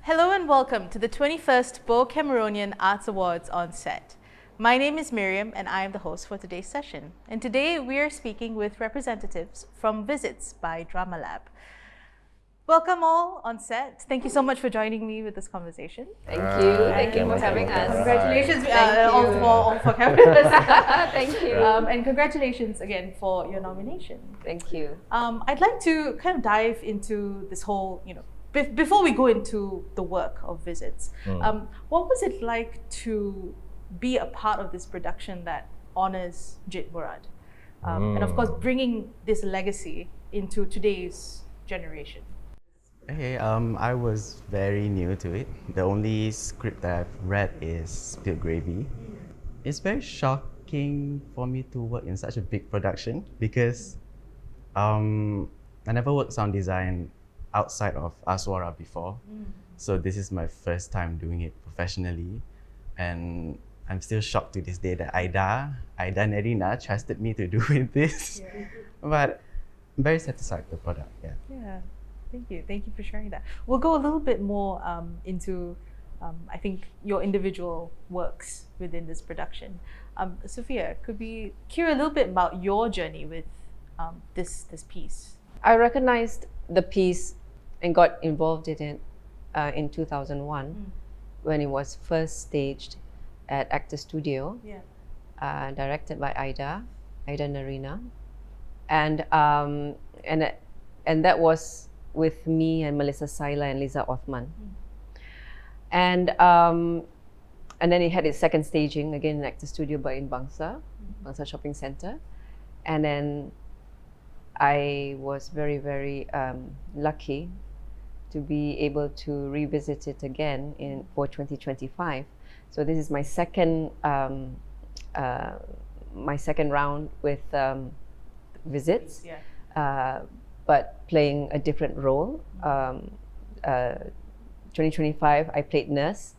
Hello and welcome to the 21st Bo Cameronian Arts Awards on Set. My name is Miriam and I am the host for today's session. And today we are speaking with representatives from Visits by Dramalab. Welcome all on set. Thank you so much for joining me with this conversation. Thank you. Thank you for having us. Congratulations all for cameras. Thank you. And congratulations again for your nomination. Thank you. I'd like to kind of dive into this whole, before we go into the work of Visits, what was it like to be a part of this production that honors Jit Murad? And of course, bringing this legacy into today's generation. Hey, I was very new to it. The only script that I've read is Spilled Gravy. It's very shocking for me to work in such a big production because I never worked sound design outside of Aswara before. So this is my first time doing it professionally. And I'm still shocked to this day that Aida Nerina trusted me to do with this. Yeah. But I'm very satisfied with the product, Yeah. Thank you for sharing that. We'll go a little bit more into, I think, your individual works within this production. Sophia, could we hear a little bit about your journey with this piece? I recognized the piece and got involved in it in 2001 when it was first staged at Actor Studio, directed by Aida Nerina, and that was with me and Melissa Saila and Liza Othman. And then it had its second staging again in Actor Studio but in Bangsa Shopping Centre. And then I was very, very lucky to be able to revisit it again for 2025. So this is my second round with Visits. But playing a different role. 2025, I played nurse,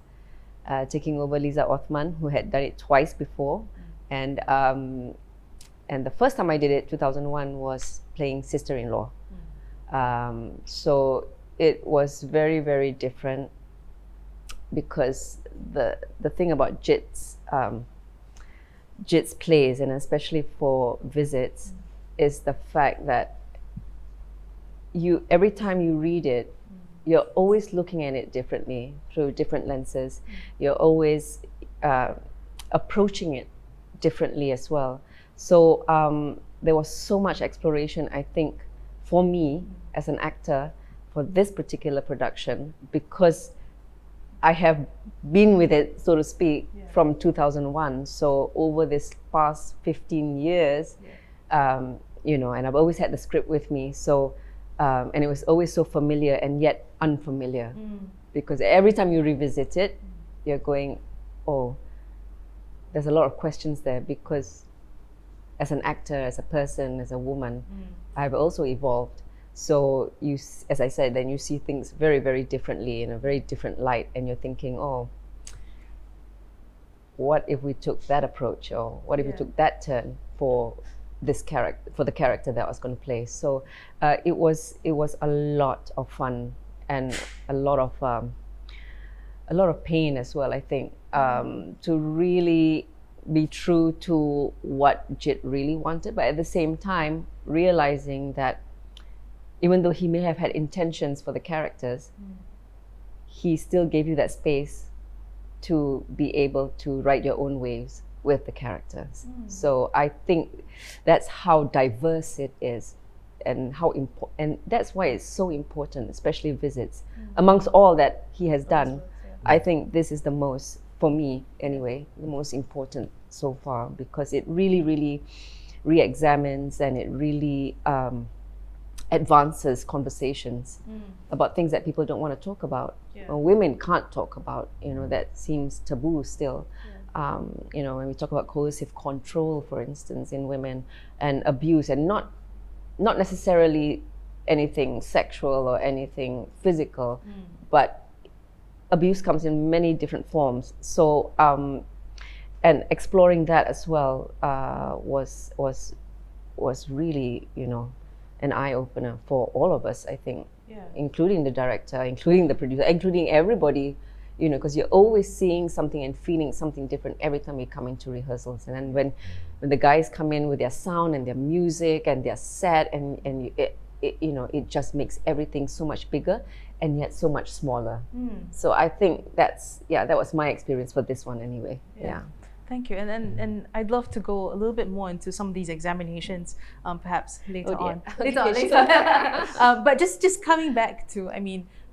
taking over Liza Othman, who had done it twice before. And the first time I did it, 2001, was playing sister-in-law. So it was very, very different because the thing about Jit's plays, and especially for Visits, is the fact that every time you read it, you're always looking at it differently through different lenses. You're always approaching it differently as well. So there was so much exploration, I think, for me as an actor for this particular production, because I have been with it, so to speak, from 2001. So over this past 15 years, and I've always had the script with me. So. And it was always so familiar and yet unfamiliar, because every time you revisit it, you're going, oh, there's a lot of questions there, because as an actor, as a person, as a woman, I've also evolved. So as I said, then you see things very, very differently, in a very different light, and you're thinking, oh, what if we took that approach, or what if we took that turn for this character, for the character that I was going to play. So it was a lot of fun and a lot of pain as well, I think, to really be true to what Jit really wanted, but at the same time realizing that even though he may have had intentions for the characters, he still gave you that space to be able to write your own waves with the characters. So I think that's how diverse it is, and and that's why it's so important, especially Visits. Amongst all that he has done, I think this is the most, for me anyway, the most important so far, because it really, really re-examines and it really advances conversations about things that people don't want to talk about, or women can't talk about, that seems taboo still. When we talk about coercive control, for instance, in women, and abuse, and not necessarily anything sexual or anything physical, but abuse comes in many different forms. So, and exploring that as well was really, an eye opener for all of us, I think, including the director, including the producer, including everybody, because you're always seeing something and feeling something different every time you come into rehearsals. And then when the guys come in with their sound and their music and their set, and it just makes everything so much bigger and yet so much smaller. So I think that was my experience for this one anyway. Yeah. Thank you. And I'd love to go a little bit more into some of these examinations, perhaps later on. But just coming back to,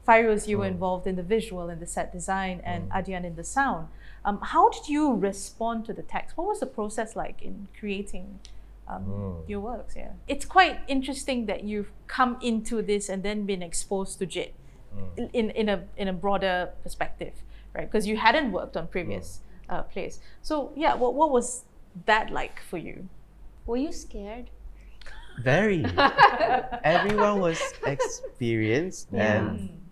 Fairuz, you were involved in the visual and the set design, and Adyan in the sound. How did you respond to the text? What was the process like in creating your works? Yeah, it's quite interesting that you've come into this and then been exposed to Jit in a broader perspective, right? Because you hadn't worked on previous plays. So yeah, what was that like for you? Were you scared? Very. Everyone was experienced and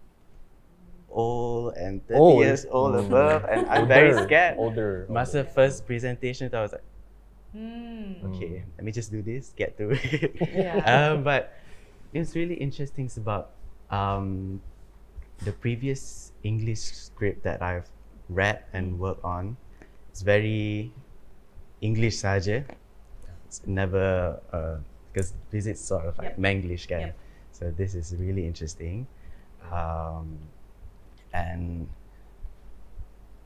old and 30 years old above, and I'm very scared. Older. Master first presentation, I was like, okay, let me just do this, get through it. But it's really interesting about the previous English script that I've read and worked on. It's very English saja. It's never because this is sort of like Manglish kan. So this is really interesting. And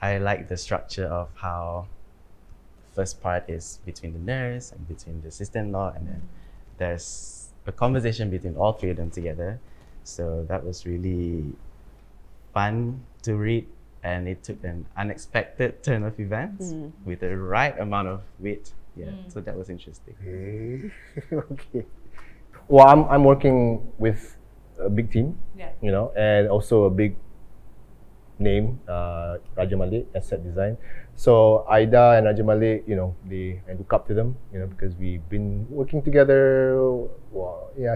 I like the structure of how the first part is between the nurse and between the sister-in-law, and then there's a conversation between all three of them together. So that was really fun to read, and it took an unexpected turn of events with the right amount of wit. So that was interesting. Okay. Well, I'm working with a big team, and also a big name, Raja Malik, as set design. So Aida and Raja Malik, I look up to them, because we've been working together,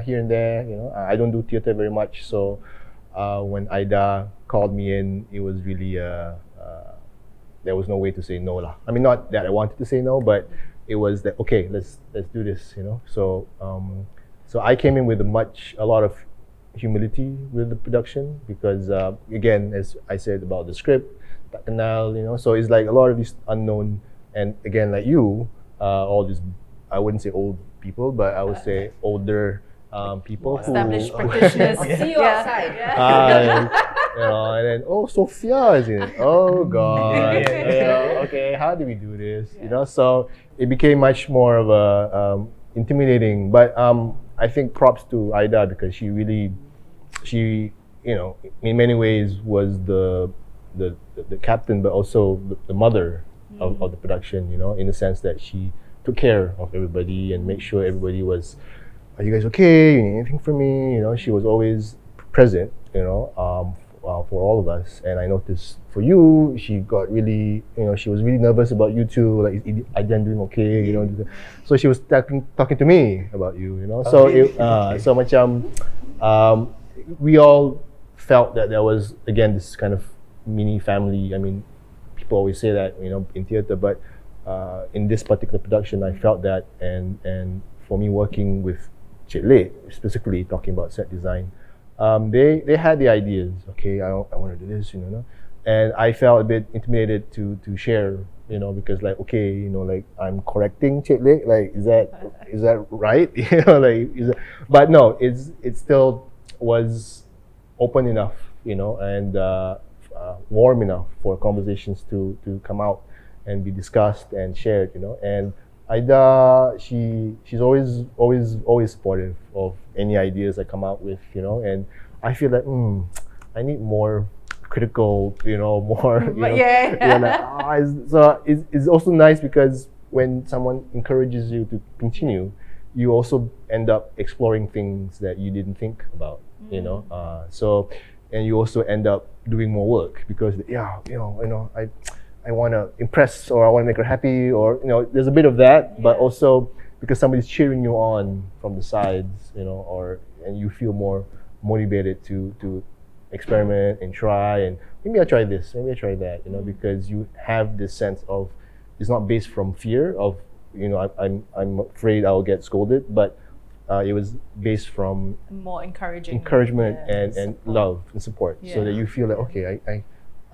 here and there. I don't do theatre very much, so when Aida called me in, it was really there was no way to say no lah. Not that I wanted to say no, but it was that okay, let's do this, So so I came in with a lot of humility with the production, because again, as I said about the script, that canal, so it's like a lot of these unknown, and again, like you, all these, I wouldn't say old people, but I would say older people established practitioners. I'll see you outside. And then Sophia is in it. Oh God. Okay, how do we do this? So it became much more of a intimidating, but I think props to Aida, because she in many ways was the captain, but also the mother of the production, in the sense that she took care of everybody and make sure everybody was, are you guys okay? You need anything from me? She was always present, for all of us. And I noticed for you, she got really, she was really nervous about you too. Like, is Adyan doing okay? So she was talking to me about you. So so macam, we all felt that there was, again, this kind of mini family. People always say that, in theatre, but in this particular production, I felt that, and for me working with Cik Lek, specifically talking about set design, they had the ideas. Okay, I want to do this, and I felt a bit intimidated to share, because like, okay, like I'm correcting Cik Lek, like is that right? But no, it still was open enough, and warm enough for conversations to come out and be discussed and shared, and Aida, she's always supportive of any ideas I come out with, and I feel like I need more critical, more. So it's also nice, because when someone encourages you to continue, you also end up exploring things that you didn't think about, So, and you also end up doing more work, because I want to impress, or I want to make her happy, or there's a bit of that, but also because somebody's cheering you on from the sides, and you feel more motivated to experiment and try, and maybe I try this, maybe I try that, because you have this sense of, it's not based from fear of, I'm afraid I'll get scolded, but it was based from More encouragement and support. love and support, so that you feel like, okay,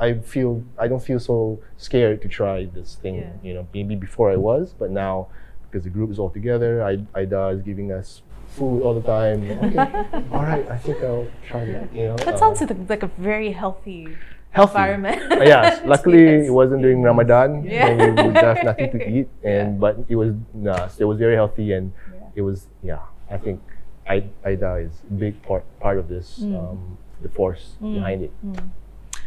I don't feel so scared to try this thing. You know, maybe before I was, but now because the group is all together, Ida is giving us food all the time. Okay, all right, I think I'll try that. You know, That sounds like a very healthy healthy environment. Yes, luckily Experience. it wasn't during Ramadan, Yeah. when we would have nothing to eat, but it was very healthy, and it was I think Ida is a big part of this, the force behind it.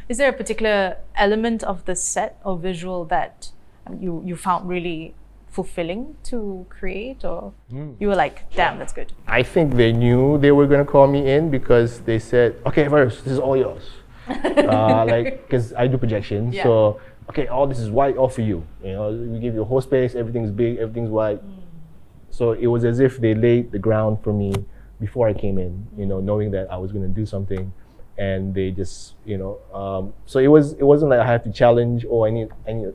Is there a particular element of the set or visual that you found really fulfilling to create, or you were like, damn, that's good? I think they knew they were going to call me in because they said, okay, first, this is all yours. Like, because I do projections, so okay, all this is white, all for you. You know, we give you a whole space, everything's big, everything's white. So it was as if they laid the ground for me before I came in, you know, knowing that I was going to do something, and they just, you know, so it wasn't like I had to challenge. Oh, I need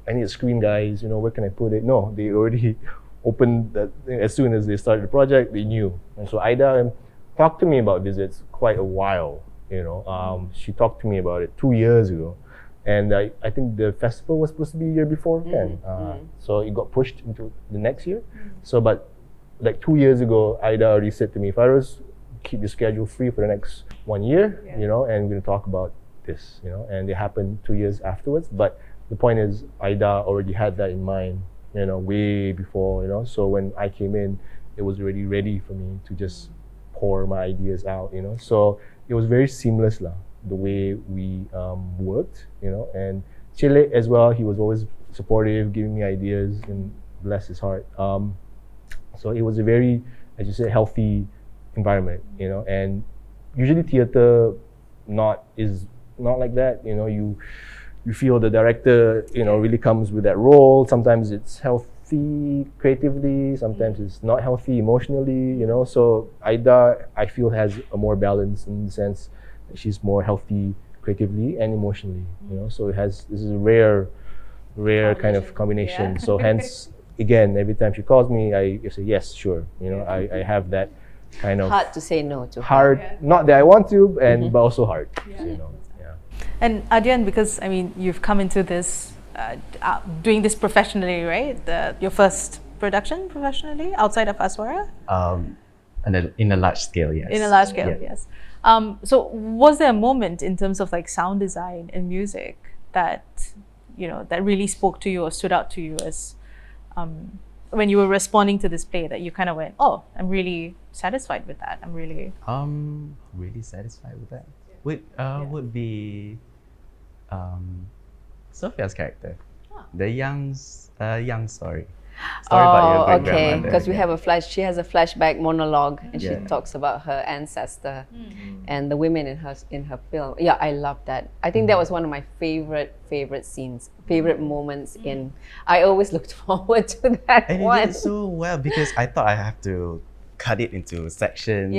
a screen, guys. You know, where can I put it? No, they already opened that as soon as they started the project. They knew, and so Ida talked to me about visits quite a while. You know, she talked to me about it 2 years ago, and I think the festival was supposed to be a year before then. So it got pushed into the next year. So, but like 2 years ago, Ida already said to me, Fairuz, keep your schedule free for the next 1 year, you know, and we're going to talk about this, you know, and it happened 2 years afterwards. But the point is, Ida already had that in mind, you know, way before, you know. So when I came in, it was already ready for me to just pour my ideas out, you know. So it was very seamless lah, the way we worked, you know. And Chile as well, he was always supportive, giving me ideas, and bless his heart. So it was a very, as you said, healthy environment, you know. And usually theatre is not like that, you know. You feel the director, you know, really comes with that role. Sometimes it's healthy creatively, sometimes it's not healthy emotionally, you know. So Ida, I feel, has a more balance in the sense that she's more healthy creatively and emotionally, you know. So this is a rare kind of combination. So hence, again, every time she calls me, I say yes, sure. You know, I have that kind of hard to say no to. Hard, not that I want to, but also hard. You know, And Adyan, because I mean, you've come into this doing this professionally, right? Your first production professionally outside of Aswara? In a large scale, yes. In a large scale, yes. So was there a moment in terms of like sound design and music that, you know, that really spoke to you or stood out to you as when you were responding to this play, that you kind of went, oh, I'm really satisfied with that. I'm really satisfied with that. Would be Sophia's character, the young story about your great grandmother. Because she has a flashback monologue, and she talks about her ancestor and the women in her film. Yeah, I love that. I think that was one of my favorite scenes, favorite moments in. I always looked forward to that and one. And it did so well because I thought I have to cut it into sections.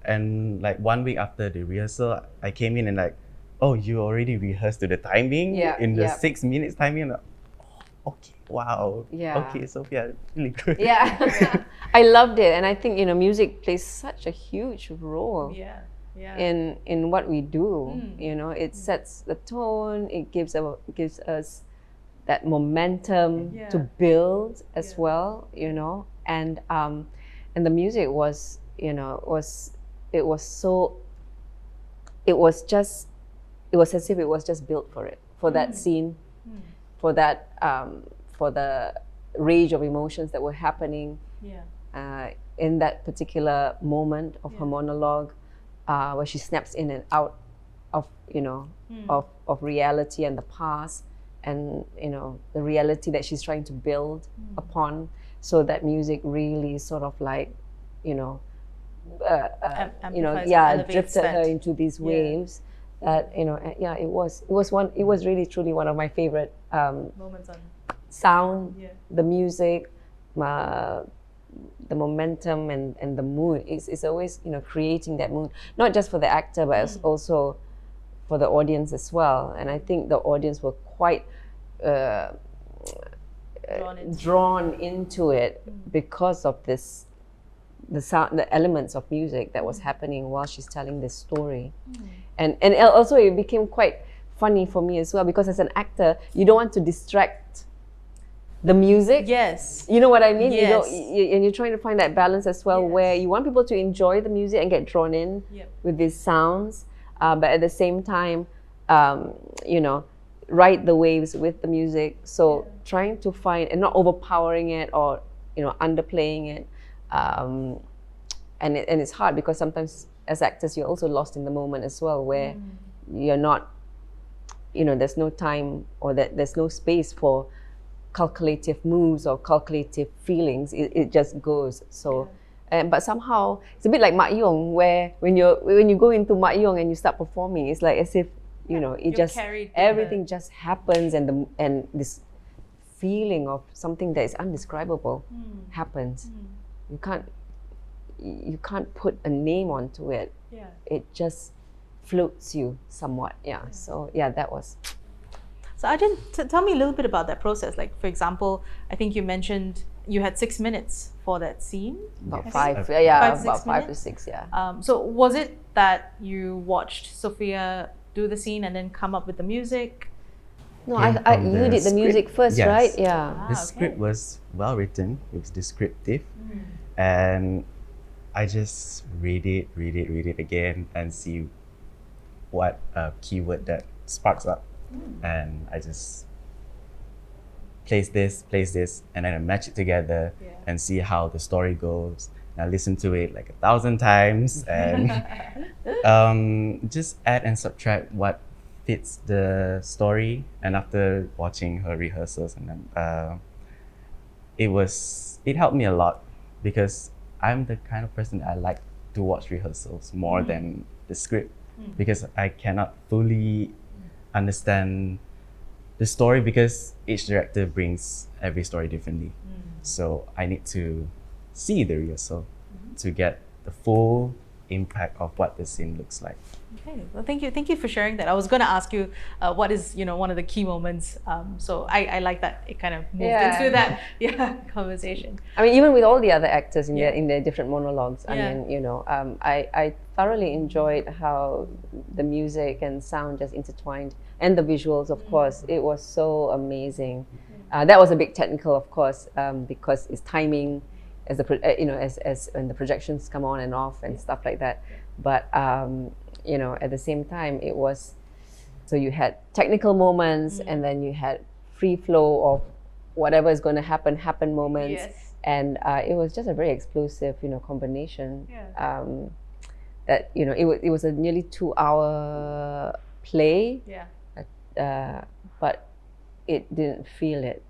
And like 1 week after the rehearsal, I came in and like, oh, you already rehearsed to the timing in the 6 minutes timing. Okay, wow. Okay, Sophia, really good. I loved it, and I think, you know, music plays such a huge role in what we do. You know, it sets the tone. It gives us that momentum to build as well. You know, and the music was, you know, was as if it was just built for that scene, for that for the rage of emotions that were happening in that particular moment of her monologue, where she snaps in and out of, you know, of reality and the past, and, you know, the reality that she's trying to build upon. So that music really sort of like, you know, drifted her into these waves. That, you know, it was really truly one of my favorite moments on sound, the music, the momentum, and the mood. It's always, you know, creating that mood, not just for the actor, but also for the audience as well. And I think the audience were quite drawn into it because of this the sound, the elements of music that was happening while she's telling this story. And also it became quite funny for me as well, because as an actor, you don't want to distract the music. Yes. You know what I mean? Yes. And you're trying to find that balance as well, where you want people to enjoy the music and get drawn in with these sounds, but at the same time, ride the waves with the music. So trying to find, and not overpowering it or underplaying it, and it's hard because sometimes as actors you're also lost in the moment as well, where you're not, there's no time or that there's no space for calculative moves or calculative feelings. It just goes. So but somehow it's a bit like Mak Yong, where when you go into Mak Yong and you start performing, it's like as if it just everything just happens, and this feeling of something that is undescribable happens. You can't put a name onto it. It just floats you somewhat. So that was. So Adyan, tell me a little bit about that process. Like, for example, I think you mentioned you had 6 minutes for that scene. About 5 to 6. So was it that you watched Sophia do the scene and then come up with the music? No, you did the music first, yes. right? Yeah. The script was well written. It was descriptive, and I just read it again and see what keyword that sparks up. And I just place this, and then I match it together and see how the story goes. And I listen to it like 1,000 times and just add and subtract what fits the story. And after watching her rehearsals, and then it helped me a lot, because I'm the kind of person that I like to watch rehearsals more than the script, because I cannot fully understand the story, because each director brings every story differently. So I need to see the rehearsal to get the full impact of what the scene looks like. Okay, well, thank you for sharing that. I was going to ask you what is one of the key moments. So I like that it kind of moved into that conversation. I mean, even with all the other actors in their different monologues, I mean, I thoroughly enjoyed how the music and sound just intertwined, and the visuals, of course. It was so amazing. That was a big technical, of course, because it's timing, as as when the projections come on and off and stuff like that. But at the same time, it was, so you had technical moments, and then you had free flow of whatever is going to happen moments, and it was just a very explosive combination. That it was a nearly 2-hour play, but it didn't feel it.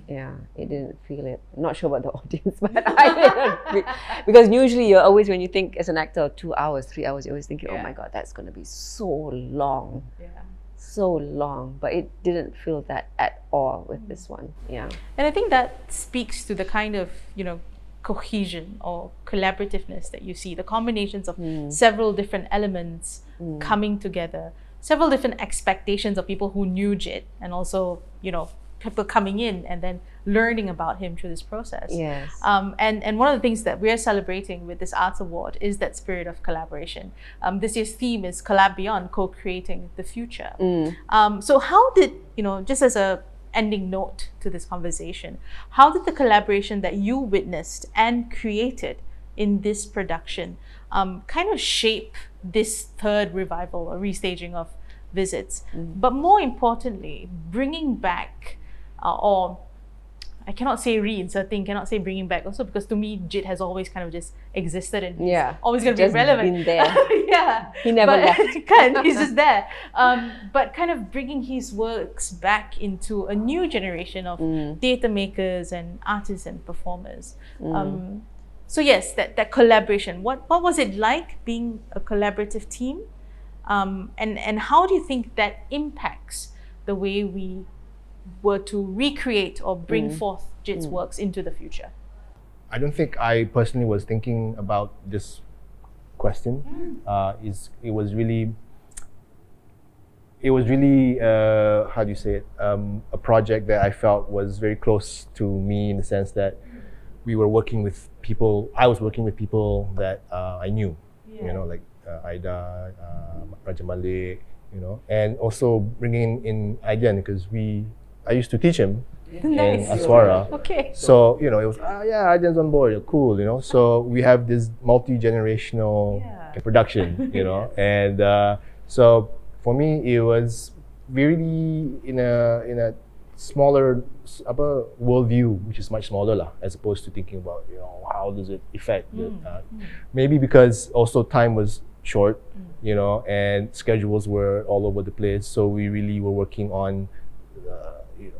It didn't feel it. I'm not sure about the audience, but I didn't. Because usually you're always, when you think as an actor, 2 hours, 3 hours, you're always thinking, oh my God, that's going to be so long. So long. But it didn't feel that at all with this one. And I think that speaks to the kind of, cohesion or collaborativeness that you see, the combinations of several different elements coming together, several different expectations of people who knew Jit, and also, people coming in and then learning about him through this process. And one of the things that we're celebrating with this Arts Award is that spirit of collaboration. This year's theme is Collab Beyond, co-creating the future. So how did, just as a ending note to this conversation, how did the collaboration that you witnessed and created in this production kind of shape this third revival or restaging of Visits, but more importantly, bringing back, or I cannot say reinserting, cannot say bringing back also, because to me, Jit has always kind of just existed and he's always going to be relevant. Been there. He never left. He's just there. But kind of bringing his works back into a new generation of theatre makers and artists and performers. So yes, that collaboration. What was it like being a collaborative team? And how do you think that impacts the way we were to recreate or bring forth Jit's works into the future? I don't think I personally was thinking about this question. It was really how do you say it? A project that I felt was very close to me, in the sense that we were working with people. I was working with people that I knew, you know, like Aida, Raja Malik, you know, and also bringing in Adyan because I used to teach him in Aswara. Okay. So, you know, it was, yeah, Adyan's on board, cool, you know. So we have this multi-generational production, you know. And so for me, it was really in a smaller worldview, which is much smaller lah, as opposed to thinking about, you know, how does it affect maybe because also time was short, you know, and schedules were all over the place, so we really were working on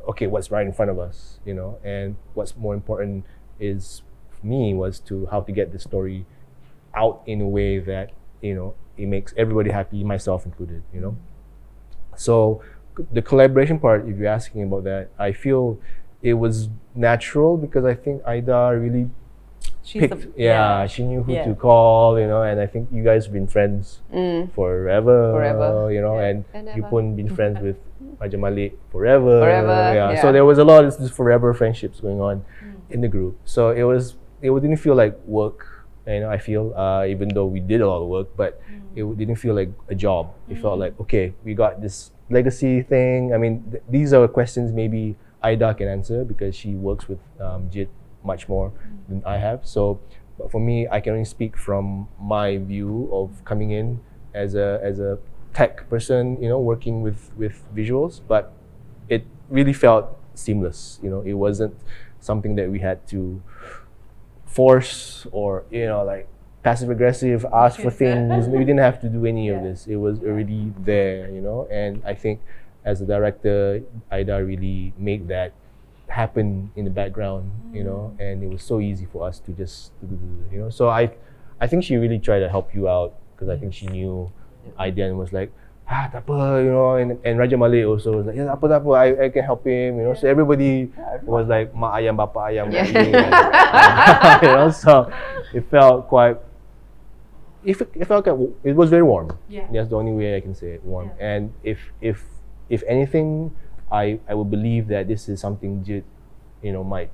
okay, what's right in front of us, you know, and what's more important is for me was to how to get the story out in a way that, you know, it makes everybody happy, myself included, you know. So the collaboration part, if you're asking about that, I feel it was natural because I think Aida really picked, she knew who to call, you know, and I think you guys have been friends forever, you know, and you've been friends with Raja Malik forever. So there was a lot of these forever friendships going on in the group. So it didn't feel like work, you know, I feel, even though we did a lot of work, but it didn't feel like a job. It felt like, okay, we got this legacy thing. I mean, these are questions maybe Aida can answer because she works with Jit much more than I have. So, but for me, I can only speak from my view of coming in as a tech person, you know, working with visuals. But it really felt seamless. You know, it wasn't something that we had to force or, you know, like passive aggressive, ask for things. We didn't have to do any of this. It was already there, you know. And I think as a director, Aida really made that happen in the background, you know, and it was so easy for us to just, you know. So I think she really tried to help you out because I think she knew Adyan was like, tak apa, you know, and Raja Malik also was like, tak apa, I can help him, you know. So everybody was like, mak ayam, bapa ayam, you know. So it felt quite, it was very warm. That's the only way I can say it, warm. And if anything, I would believe that this is something Jit, you know, might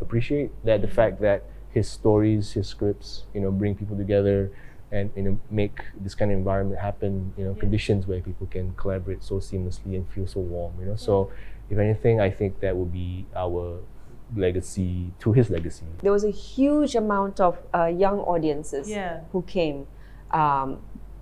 appreciate, that the fact that his stories, his scripts, you know, bring people together and, you know, make this kind of environment happen, you know, conditions where people can collaborate so seamlessly and feel so warm, you know. So if anything, I think that would be our legacy to his legacy. There was a huge amount of young audiences who came.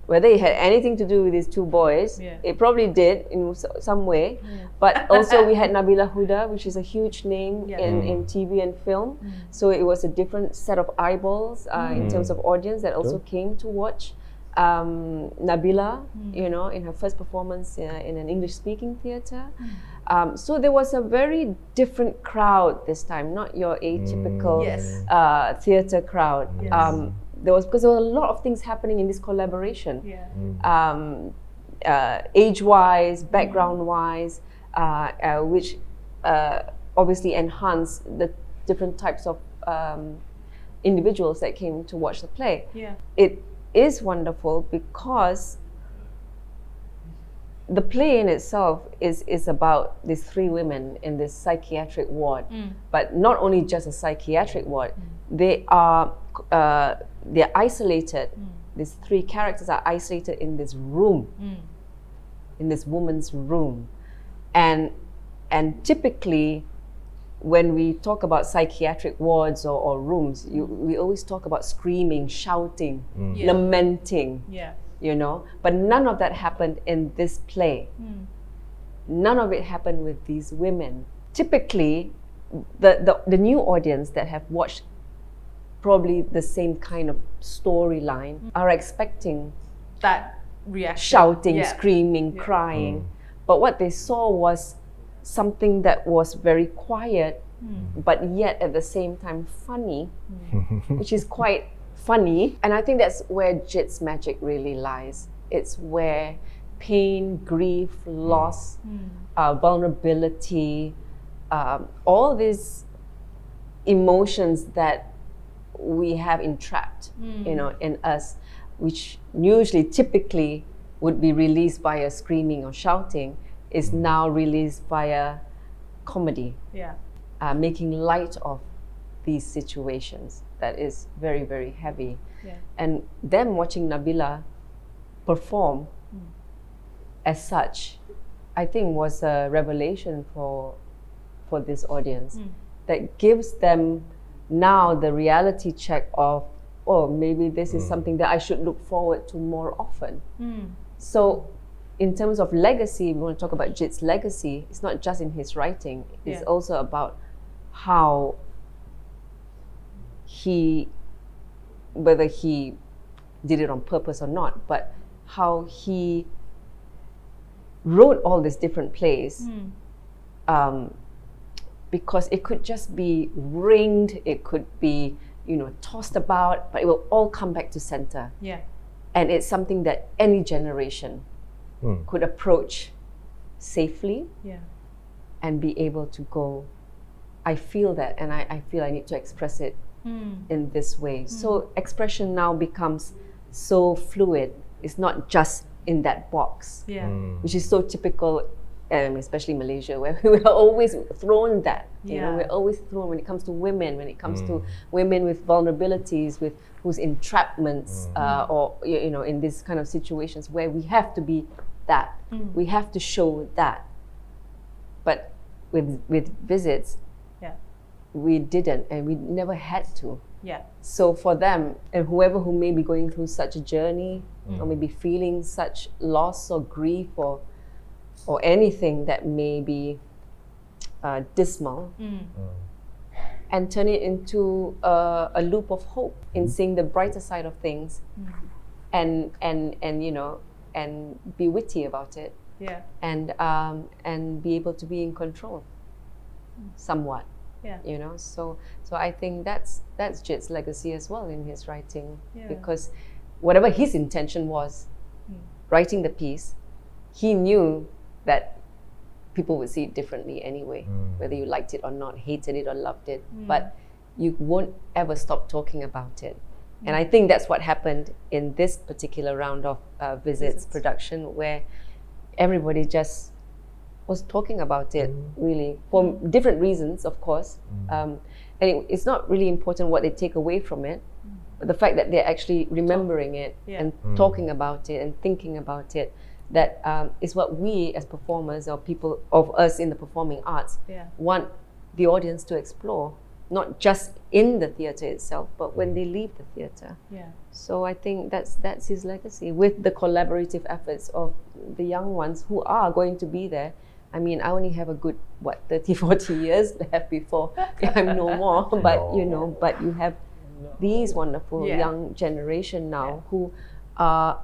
Whether it had anything to do with these two boys, it probably did in some way. But also we had Nabila Huda, which is a huge name in TV and film. So it was a different set of eyeballs in terms of audience that also came to watch. Nabila, you know, in her first performance in an English-speaking theatre. So there was a very different crowd this time, not your atypical theatre crowd. Because there were a lot of things happening in this collaboration, age-wise, background-wise, which obviously enhanced the different types of individuals that came to watch the play. It is wonderful because the play in itself is about these three women in this psychiatric ward, but not only just a psychiatric ward. They're isolated. These three characters are isolated in this room, in this woman's room, and typically, when we talk about psychiatric wards or rooms, we always talk about screaming, shouting, lamenting, you know. But none of that happened in this play. None of it happened with these women. Typically, the new audience that have watched probably the same kind of storyline are expecting that reaction, shouting, screaming, crying. But what they saw was something that was very quiet, but yet at the same time funny, which is quite funny. And I think that's where Jit's magic really lies. It's where pain, grief, loss, vulnerability, all these emotions that we have entrapped, you know, in us, which usually typically would be released via screaming or shouting, is now released via comedy, making light of these situations that is very, very heavy. Yeah. And them watching Nabila perform as such, I think was a revelation for this audience that gives them now the reality check of, oh, maybe this is something that I should look forward to more often. So in terms of legacy, we want to talk about Jit's legacy. It's not just in his writing, it's also about how whether he did it on purpose or not, but how he wrote all these different plays, because it could just be ringed, it could be, tossed about, but it will all come back to center. Yeah. And it's something that any generation could approach safely and be able to go, I feel that, and I feel I need to express it in this way. So expression now becomes so fluid. It's not just in that box, which is so typical, especially Malaysia, where we are always thrown that. We're always thrown when it comes to women, when it comes to women with vulnerabilities, with whose entrapments, or in these kind of situations where we have to be that, we have to show that. But with visits, we didn't, and we never had to. So for them, and whoever who may be going through such a journey, or maybe feeling such loss or grief or anything that may be dismal, and turn it into a loop of hope in seeing the brighter side of things, and be witty about it, and be able to be in control somewhat. So I think that's Jit's legacy as well in his writing, because whatever his intention was, writing the piece, he knew that people would see it differently anyway, whether you liked it or not, hated it or loved it, but you won't ever stop talking about it. And I think that's what happened in this particular round of Visits production, where everybody just was talking about it, really, for different reasons, of course. And it's not really important what they take away from it, but the fact that they're actually remembering it and talking about it and thinking about it, that is what we as performers, or people of us in the performing arts, want the audience to explore, not just in the theatre itself, but when they leave the theatre. So I think that's his legacy, with the collaborative efforts of the young ones who are going to be there. I mean, I only have a good, 30, 40 years left before I'm no more, but but you have these wonderful young generation now who are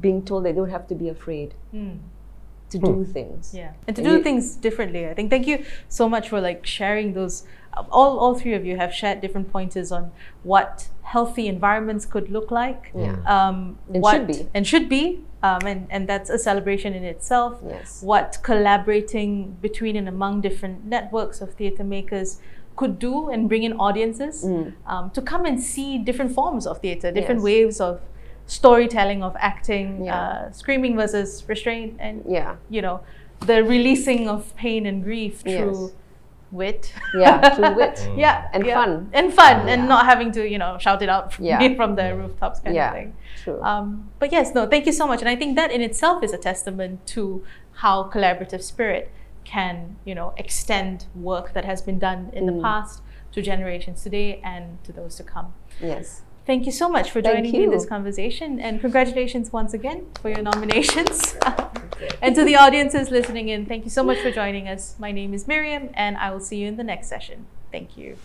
being told they don't have to be afraid to do things. And to do things differently. I think, thank you so much for sharing those. All three of you have shared different pointers on what healthy environments could look like. And should be. And that's a celebration in itself. What collaborating between and among different networks of theatre makers could do, and bring in audiences to come and see different forms of theatre, different waves of storytelling, of acting, screaming versus restraint, and the releasing of pain and grief through wit. Through wit. Fun. And not having to, shout it out from the rooftops kind of thing. True. But yes, no, thank you so much. And I think that in itself is a testament to how collaborative spirit can, extend work that has been done in the past to generations today and to those to come. Thank you so much for joining me in this conversation, and congratulations once again for your nominations. And to the audiences listening in, thank you so much for joining us. My name is Miriam, and I will see you in the next session. Thank you.